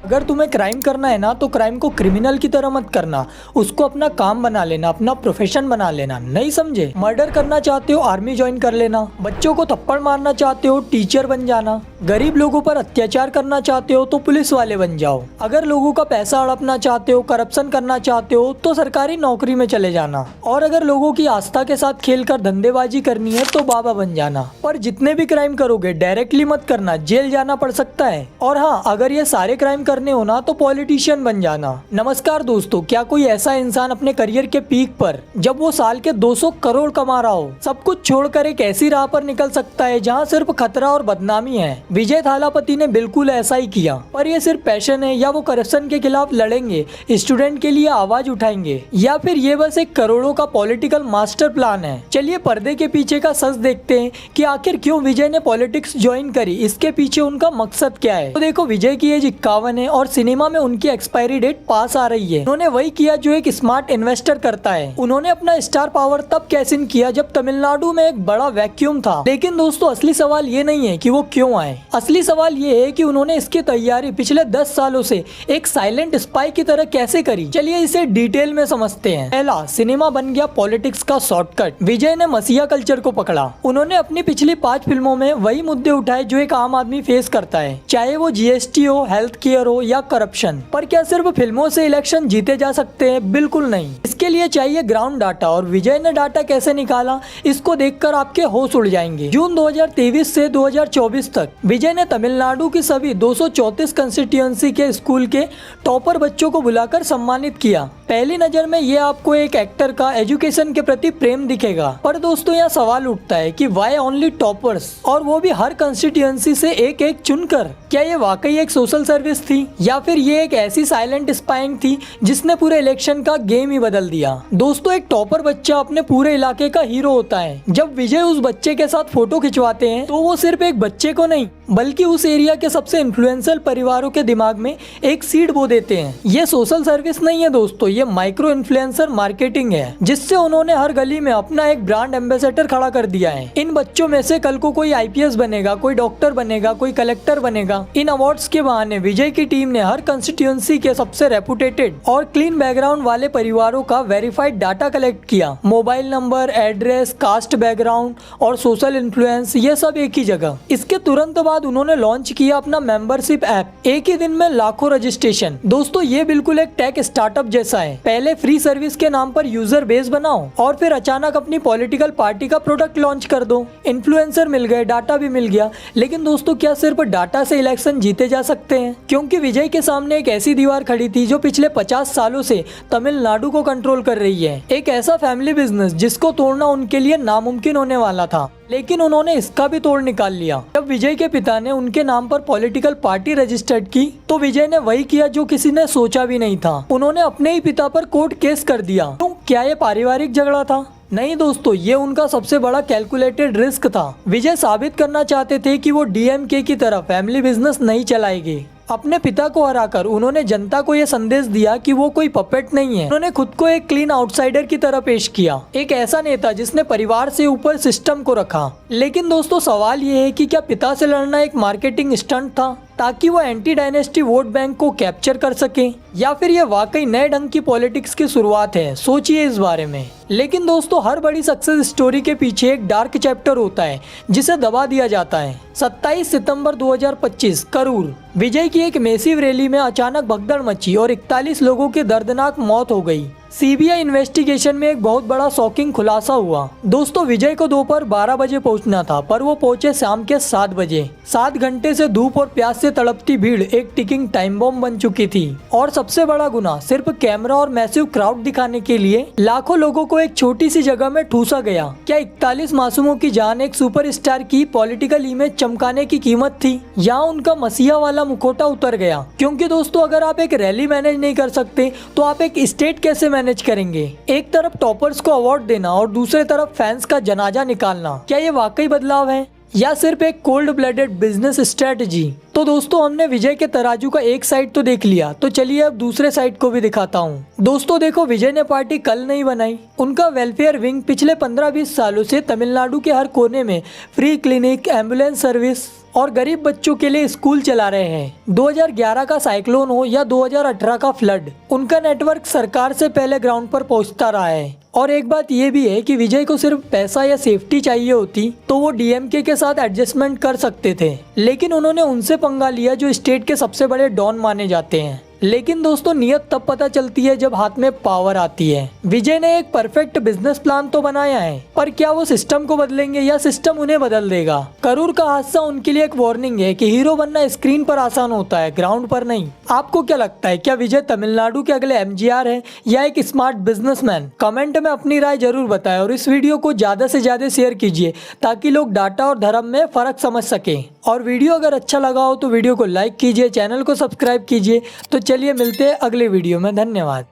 अगर तुम्हें क्राइम करना है ना तो क्राइम को क्रिमिनल की तरह मत करना, उसको अपना काम बना लेना, अपना प्रोफेशन बना लेना। नहीं समझे? मर्डर करना चाहते हो आर्मी ज्वाइन कर लेना, बच्चों को थप्पड़ मारना चाहते हो टीचर बन जाना, गरीब लोगों पर अत्याचार करना चाहते हो तो पुलिस वाले बन जाओ, अगर लोगों का पैसा हड़पना चाहते हो, करप्शन करना चाहते हो तो सरकारी नौकरी में चले जाना, और अगर लोगों की आस्था के साथ खेलकर धंधेबाजी करनी है तो बाबा बन जाना। पर जितने भी क्राइम करोगे डायरेक्टली मत करना, जेल जाना पड़ सकता है। और हाँ, अगर ये सारे क्राइम करने हो ना तो पॉलिटिशियन बन जाना। नमस्कार दोस्तों, क्या कोई ऐसा इंसान अपने करियर के पीक पर जब वो साल के 200 करोड़ कमा रहा हो सब कुछ छोड़कर एक ऐसी राह पर निकल सकता है जहाँ सिर्फ खतरा और बदनामी है? विजय थालापति ने बिल्कुल ऐसा ही किया। पर ये सिर्फ पैशन है या वो करप्शन के खिलाफ लड़ेंगे, स्टूडेंट के लिए आवाज उठाएंगे, या फिर ये बस एक करोड़ों का पॉलिटिकल मास्टर प्लान है? चलिए पर्दे के पीछे का सच देखते हैं कि आखिर क्यों विजय ने पॉलिटिक्स ज्वाइन करी, इसके पीछे उनका मकसद क्या है। तो देखो, विजय की एज 51 है और सिनेमा में उनकी एक्सपायरी डेट पास आ रही है। उन्होंने वही किया जो एक स्मार्ट इन्वेस्टर करता है। उन्होंने अपना स्टार पावर तब कैश इन किया जब तमिलनाडु में एक बड़ा वैक्यूम था। लेकिन दोस्तों, असली सवाल ये नहीं है कि वो क्यों आए, असली सवाल ये है कि उन्होंने इसकी तैयारी पिछले 10 सालों से एक साइलेंट स्पाई की तरह कैसे करी। चलिए इसे डिटेल में समझते हैं। पहला, सिनेमा बन गया पॉलिटिक्स का शॉर्टकट। विजय ने मसीहा कल्चर को पकड़ा। उन्होंने अपनी पिछली 5 फिल्मों में वही मुद्दे उठाए जो एक आम आदमी फेस करता है, चाहे वो जीएसटी हो, हेल्थ केयर हो या करप्शन। पर क्या सिर्फ फिल्मों से इलेक्शन जीते जा सकते हैं? बिल्कुल नहीं। इसके लिए चाहिए ग्राउंड डाटा, और विजय ने डाटा कैसे निकाला इसको देखकर आपके होश उड़ जाएंगे। जून 2023 से 2024 तक विजय ने तमिलनाडु की सभी 234 कंस्टिट्यूएंसी के स्कूल के टॉपर बच्चों को बुलाकर सम्मानित किया। पहली नजर में ये आपको एक एक्टर का एजुकेशन के प्रति प्रेम दिखेगा, पर दोस्तों यहाँ सवाल उठता है कि वाई ओनली टॉपर्स, और वो भी हर कंस्टिट्यूएंसी से एक एक चुनकर? क्या ये वाकई एक सोशल सर्विस थी या फिर ये एक ऐसी साइलेंट स्पाइंग थी जिसने पूरे इलेक्शन का गेम ही बदल दिया? दोस्तों, एक टॉपर बच्चा अपने पूरे इलाके का हीरो होता है। जब विजय उस बच्चे के साथ फोटो खिंचवाते हैं तो वो सिर्फ एक बच्चे को नहीं बल्कि उस एरिया के सबसे इन्फ्लुएंशियल परिवारों के दिमाग में एक सीड बो देते हैं। ये सोशल सर्विस नहीं है दोस्तों, ये माइक्रो इन्फ्लुएंसर मार्केटिंग है, जिससे उन्होंने हर गली में अपना एक ब्रांड एम्बेसडर खड़ा कर दिया है। इन बच्चों में से कल को कोई आईपीएस बनेगा, कोई डॉक्टर बनेगा, कोई कलेक्टर बनेगा। इन अवार्ड्स के बहाने विजय की टीम ने हर कंस्टिट्यूएंसी के सबसे रेपुटेटेड और क्लीन बैकग्राउंड वाले परिवारों का वेरीफाइड डाटा कलेक्ट किया। Mobile number, address, caste background और सोशल इन्फ्लुएंस, ये सब एक ही जगह। इसके तुरंत बाद उन्होंने लॉन्च किया अपना मेंबरशिप ऐप। एक ही दिन में लाखों रजिस्ट्रेशन। दोस्तों, ये बिल्कुल एक टेक स्टार्टअप जैसा है। पहले फ्री सर्विस के नाम पर यूजर बेस बनाओ और फिर अचानक अपनी पॉलिटिकल पार्टी का प्रोडक्ट लॉन्च कर दो। इन्फ्लुएंसर मिल गए, डाटा भी मिल गया। लेकिन दोस्तों, क्या सिर्फ डाटा से इलेक्शन जीते जा सकते हैं? क्योंकि विजय के सामने एक ऐसी दीवार खड़ी थी जो पिछले 50 सालों से तमिलनाडु को कंट्रोल कर रही है। एक ऐसा फैमिली बिजनेस जिसको तोड़ना उनके लिए नामुमकिन होने वाला था, लेकिन उन्होंने इसका भी तोड़ निकाल लिया। जब विजय के पिता ने उनके नाम पर पॉलिटिकल पार्टी रजिस्टर्ड की तो विजय ने वही किया जो किसी ने सोचा भी नहीं था। उन्होंने अपने ही पिता पर कोर्ट केस कर दिया। तो क्या ये पारिवारिक झगड़ा था? नहीं दोस्तों, ये उनका सबसे बड़ा कैलकुलेटेड रिस्क था। विजय साबित करना चाहते थे कि वो डीएमके की तरह फैमिली बिजनेस नहीं चलाएंगे। अपने पिता को हराकर उन्होंने जनता को यह संदेश दिया कि वो कोई पपेट नहीं है। उन्होंने खुद को एक क्लीन आउटसाइडर की तरह पेश किया, एक ऐसा नेता जिसने परिवार से ऊपर सिस्टम को रखा। लेकिन दोस्तों, सवाल ये है कि क्या पिता से लड़ना एक मार्केटिंग स्टंट था ताकि वो एंटी डायनेस्टी वोट बैंक को कैप्चर कर सके, या फिर ये वाकई नए ढंग की पॉलिटिक्स की शुरुआत है? सोचिए इस बारे में। लेकिन दोस्तों, हर बड़ी सक्सेस स्टोरी के पीछे एक डार्क चैप्टर होता है जिसे दबा दिया जाता है। 27 सितंबर 2025 करूर, विजय की एक मैसिव रैली में अचानक भगदड़ मची और 41 लोगों की दर्दनाक मौत हो गई। सीबीआई इन्वेस्टिगेशन में एक बहुत बड़ा शॉकिंग खुलासा हुआ। दोस्तों, विजय को दोपहर 12 बजे पहुंचना था, पर वो पहुंचे शाम के 7 बजे। 7 घंटे से धूप और प्यास से तड़पती भीड़ एक टिकिंग टाइम बॉम्ब बन चुकी थी। और सबसे बड़ा गुना, सिर्फ कैमरा और मैसिव क्राउड दिखाने के लिए लाखों लोगों को एक छोटी सी जगह में ठूसा गया। क्या 41 मासूमों की जान एक सुपरस्टार की पॉलिटिकल इमेज चमकाने की कीमत थी? यहाँ उनका मसीहा वाला मुखौटा उतर गया। क्योंकि दोस्तों, अगर आप एक रैली मैनेज नहीं कर सकते तो आप एक स्टेट कैसे मैनेज करेंगे? एक तरफ टॉपर्स को अवार्ड देना और दूसरे तरफ फैंस का जनाजा निकालना, क्या ये वाकई बदलाव है या सिर्फ एक कोल्ड ब्लडेड बिजनेस स्ट्रेटजी? तो दोस्तों, हमने विजय के तराजू का एक साइड तो देख लिया, तो चलिए अब दूसरे साइड को भी दिखाता हूँ। दोस्तों देखो, विजय ने पार्टी कल नहीं बनाई। उनका वेलफेयर विंग पिछले 15-20 सालों से तमिलनाडु के हर कोने में फ्री क्लिनिक, एम्बुलेंस सर्विस और गरीब बच्चों के लिए स्कूल चला रहे हैं। 2011 का साइक्लोन हो या 2018 का फ्लड, उनका नेटवर्क सरकार से पहले ग्राउंड पर पहुंचता रहा है। और एक बात ये भी है कि विजय को सिर्फ पैसा या सेफ्टी चाहिए होती तो वो डीएमके के साथ एडजस्टमेंट कर सकते थे, लेकिन उन्होंने उनसे पंगा लिया जो स्टेट के सबसे बड़े डॉन माने जाते हैं। लेकिन दोस्तों, नियत तब पता चलती है जब हाथ में पावर आती है। विजय ने एक परफेक्ट बिजनेस प्लान तो बनाया है, पर क्या वो सिस्टम को बदलेंगे या सिस्टम उन्हें बदल देगा? करूर का हादसा उनके लिए एक वार्निंग है कि हीरो बनना स्क्रीन पर आसान होता है, ग्राउंड पर नहीं। आपको क्या लगता है, क्या विजय तमिलनाडु के अगले एमजीआर है या एक स्मार्ट बिजनेसमैन? कमेंट में अपनी राय जरूर बताएं और इस वीडियो को ज्यादा से ज्यादा शेयर कीजिए ताकि लोग डाटा और धर्म में फर्क समझ सकें। और वीडियो अगर अच्छा लगा हो तो वीडियो को लाइक कीजिए, चैनल को सब्सक्राइब कीजिए। तो चलिए मिलते हैं अगले वीडियो में। धन्यवाद।